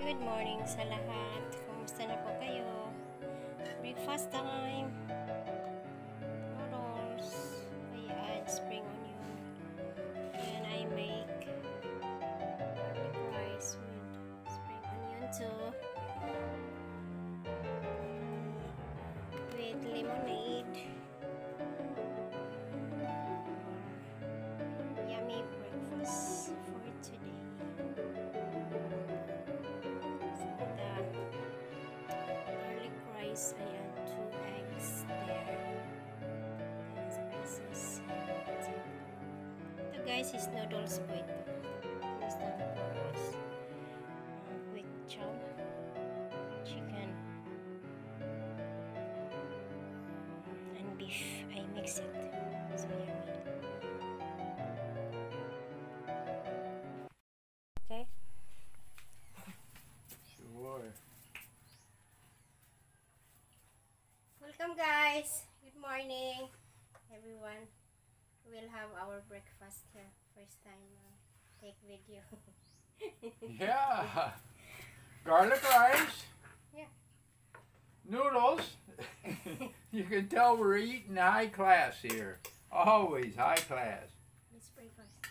Good morning sa lahat. Kumusta na po kayo? Breakfast time. Noodles. I add spring onion. And I make garlic rice with spring onion too. With lemonade. Yummy breakfast for today. I add 2 eggs there and spices. Ito guys is noodles po ito. Is not for us. With chow, chicken, and beef. I mix it. So yummy. Okay. Sure. Welcome guys. Good morning everyone. We'll have our breakfast here. First time take video. Yeah. Garlic rice. Yeah. Noodles. You can tell we're eating high class here. Always high class. Let's pray first.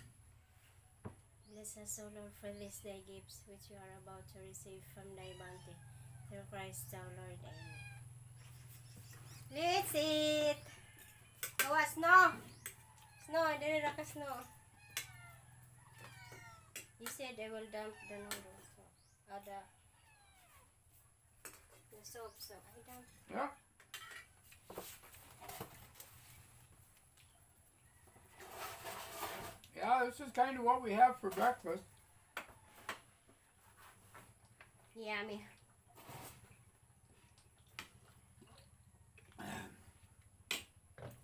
Bless us, O Lord, for this day gifts which you are about to receive from thy bounty. Through Christ our Lord. Amen. Let's eat! Gawa, snow! Snow, dili ra ka snow. You said I will dump the noodles. So, the soap, so I dump. Yeah. Yeah, this is kind of what we have for breakfast. Yummy.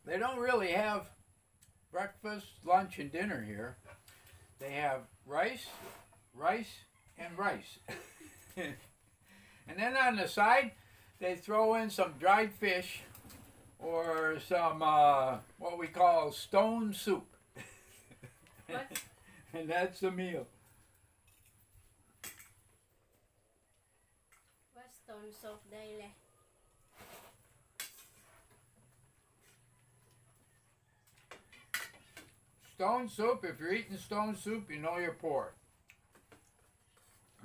They don't really have breakfast, lunch, and dinner here. They have rice, and rice. And then on the side, they throw in some dried fish or some what we call stone soup. What? And that's the meal. What's stone soup daily? Stone soup, if you're eating stone soup, you know you're poor.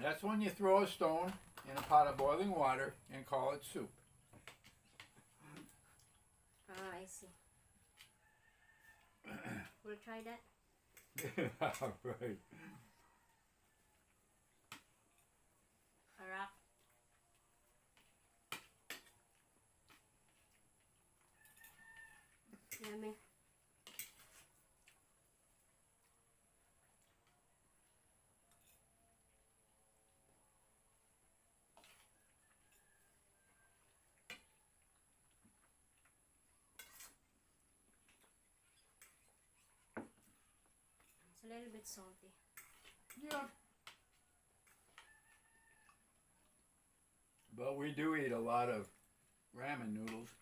That's when you throw a stone in a pot of boiling water and call it soup. Ah, I see. We'll try that. Right. Arak. Yummy. It's a little bit salty. Yeah. But we do eat a lot of ramen noodles.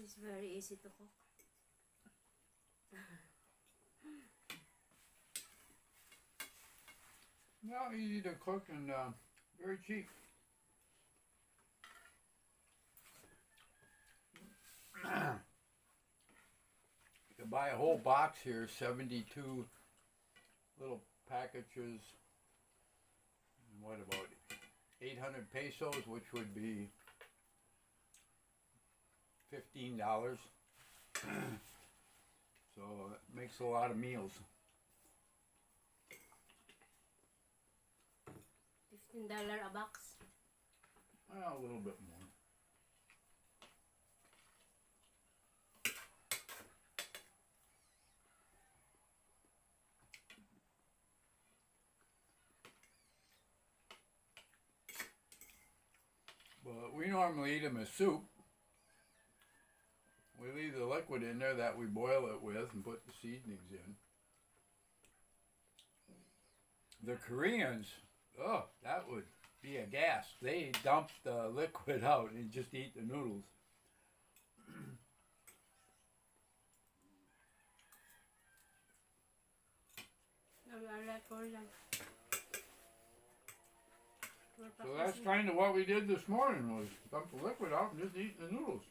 It's very easy to cook. Yeah, easy to cook and very cheap. You can buy a whole box here, 72 little packages. What about 800 pesos, which would be $15. So it makes a lot of meals. $15 a box. Well, a little bit more. But we normally eat them as soup. We leave the liquid in there that we boil it with and put the seasonings in. The Koreans, oh, that would be a gas. They dump the liquid out and just eat the noodles. like Korean. We're So that's practicing. kind of what we did this morning, was dump the liquid out and just eat the noodles.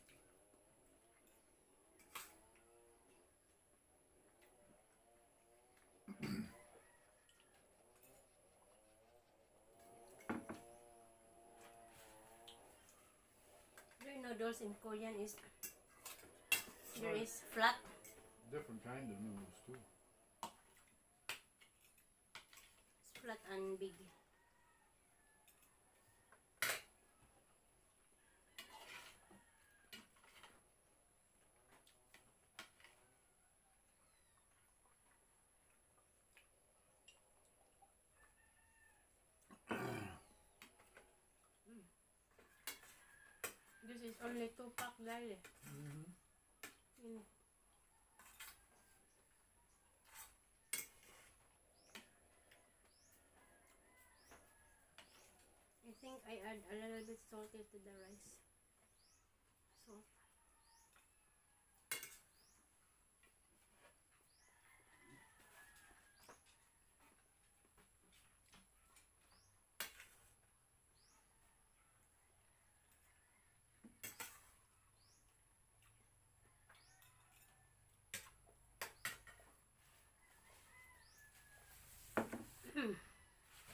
Green noodles in Korean is there is flat. Different kind of noodles too. It's flat and big. This is only 2 pack daily. Mm. I think I add a little bit salty to the rice. Salt.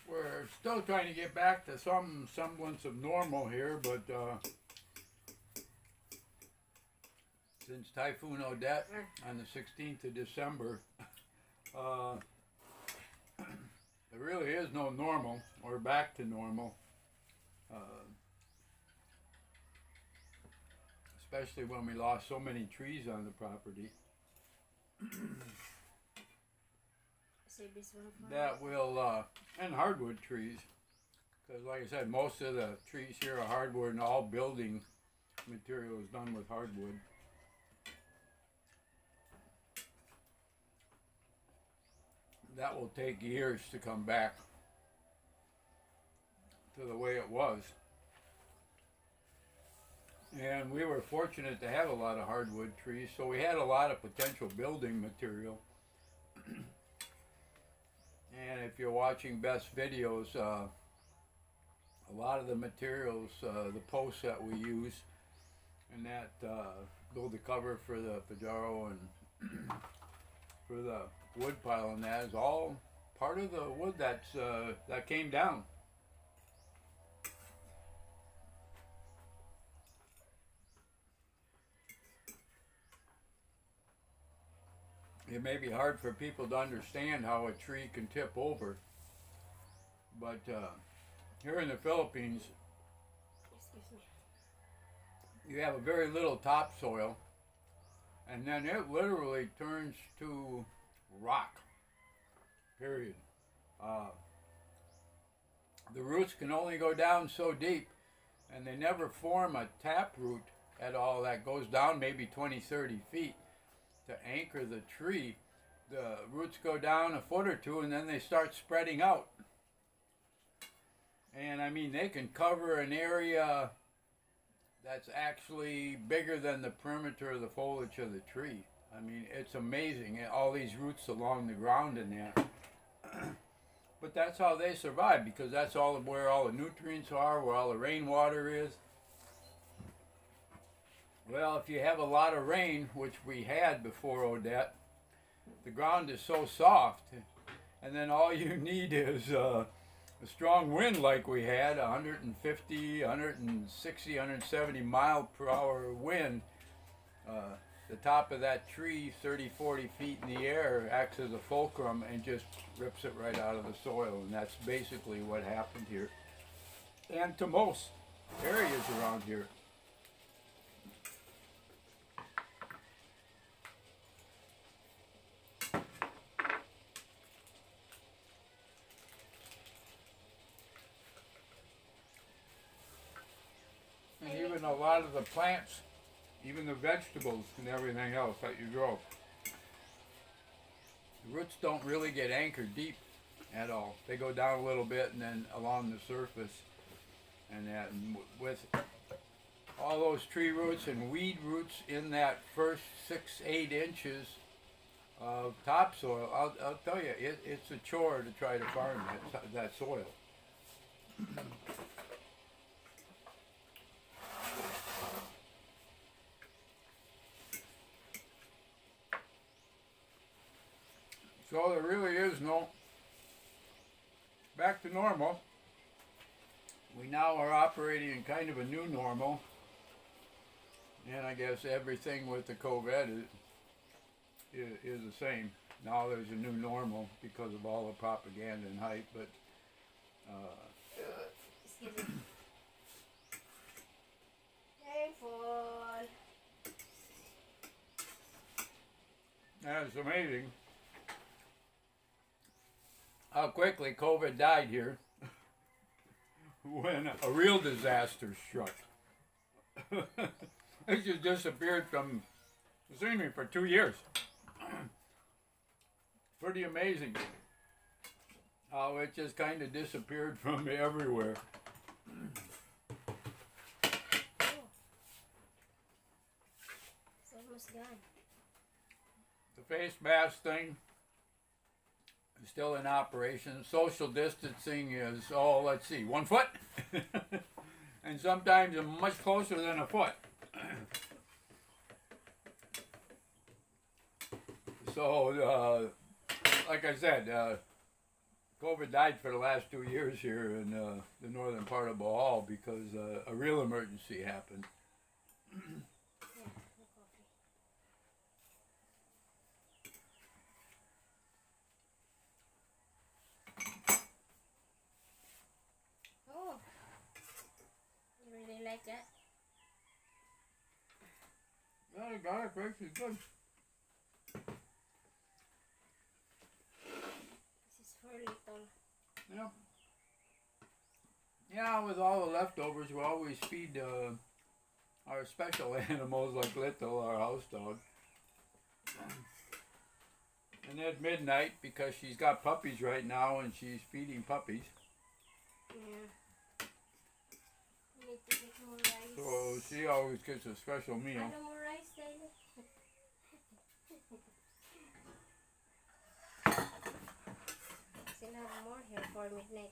We're still trying to get back to some semblance of normal here, but since Typhoon Odette on the 16th of December, there really is no normal or back to normal. Especially when we lost so many trees on the property. Save this one for That will, and hardwood trees, because like I said, most of the trees here are hardwood and all building material is done with hardwood. That will take years to come back to the way it was. And we were fortunate to have a lot of hardwood trees, so we had a lot of potential building material. And if you're watching Beth's videos, a lot of the materials, the posts that we use, and that build the cover for the Pajaro and for the wood pile, and that is all part of the wood that's that came down. It may be hard for people to understand how a tree can tip over, but here in the Philippines, excuse me. you have a very little topsoil, and then it literally turns to rock, period. The roots can only go down so deep, and they never form a tap root at all that goes down maybe 20-30 feet to anchor the tree. The roots go down a foot or two and then they start spreading out. And I mean, they can cover an area that's actually bigger than the perimeter of the foliage of the tree. I mean, it's amazing, all these roots along the ground in there. But that's how they survive, because that's all where all the nutrients are, where all the rainwater is. Well, if you have a lot of rain, which we had before Odette, the ground is so soft, and then all you need is a strong wind like we had, 150, 160, 170 mile per hour wind. The top of that tree, 30, 40 feet in the air, acts as a fulcrum and just rips it right out of the soil, and that's basically what happened here. And to most areas around here. And even a lot of the plants, even the vegetables and everything else that you grow, the roots don't really get anchored deep at all. They go down a little bit and then along the surface, and that, and with all those tree roots and weed roots in that first 6-8 inches topsoil. I'll tell you, it's a chore to try to farm that soil. So there really is no back to normal. We now are operating in kind of a new normal, and I guess everything with the COVID is the same. Now there's a new normal because of all the propaganda and hype, but Excuse me. Careful. it's amazing how quickly COVID died here when a real disaster struck. It just disappeared from the scenery for 2 years. Pretty amazing how it just kind of disappeared from everywhere. Oh. It's almost gone. The face mask thing is still in operation. Social distancing is, oh, let's see, 1 foot? And sometimes much closer than a foot. So, like I said, COVID died for the last 2 years here in the northern part of Bohol because a real emergency happened. Yeah, no coffee. Oh, you really like that? Yeah, the garlic rice is good. This is for little. Yeah. Yeah, with all the leftovers, we always feed our special animals like Little, our house dog. And at midnight, because she's got puppies right now and she's feeding puppies, Yeah. You need to get more rice. so she always gets a special meal. Ano more rice, Daily? Still have more here for midnight.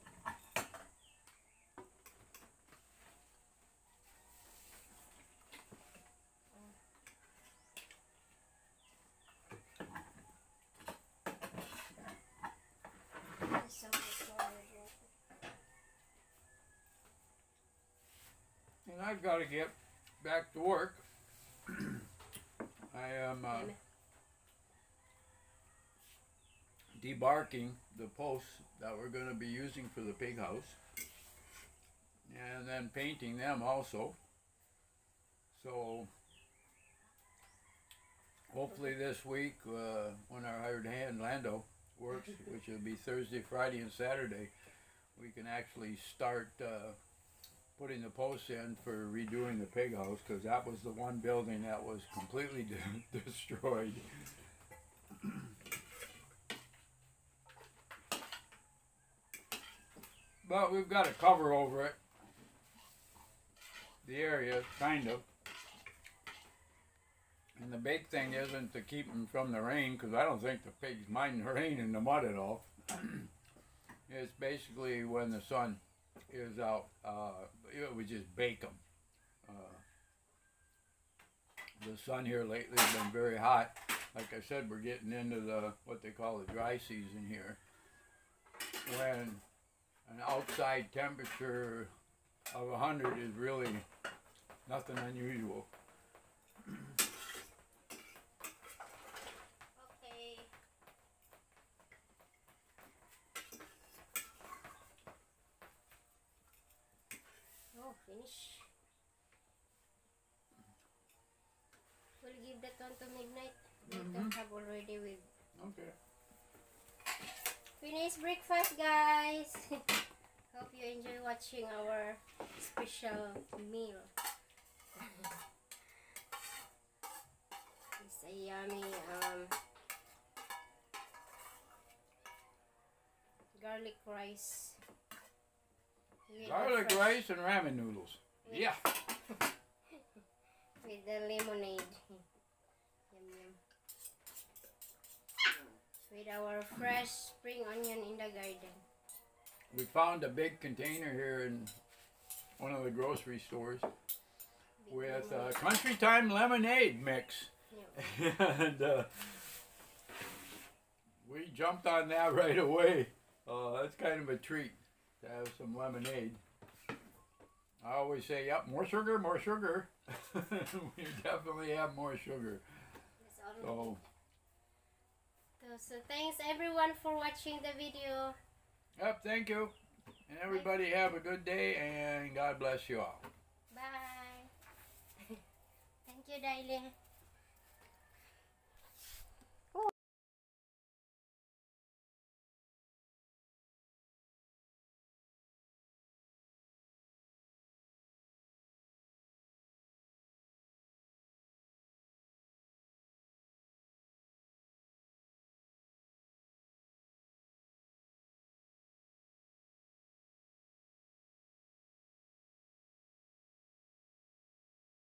There's so much more here. And I've got to get back to work. I am debarking the posts that we're going to be using for the pig house, and then painting them also. So hopefully this week, when our hired hand Lando works, which will be Thursday, Friday, and Saturday, we can actually start putting the posts in for redoing the pig house, because that was the one building that was completely destroyed. But we've got a cover over it, the area, kind of. And the big thing isn't to keep them from the rain, because I don't think the pigs mind the rain and the mud at all. It's basically when the sun is out, we just bake them. The sun here lately has been very hot. Like I said, we're getting into the what they call the dry season here, when an outside temperature of 100 is really nothing unusual. Okay. Oh, finish. We'll give that one to midnight. Don't have already with. Okay. Finished breakfast, guys. Hope you enjoy watching our special meal. It's a yummy garlic rice. With Garlic the fresh- rice and ramen noodles. with- Yeah. With the lemonade. Yum yum. with our fresh spring onion in the garden. We found a big container here in one of the grocery stores with Country Time lemonade mix. Yeah. And we jumped on that right away. That's kind of a treat to have some lemonade. I always say, yep, more sugar, more sugar. We definitely have more sugar. So thanks everyone for watching the video. Yep, thank you. And everybody have a good day, and God bless you all. Bye. Thank you, Daile.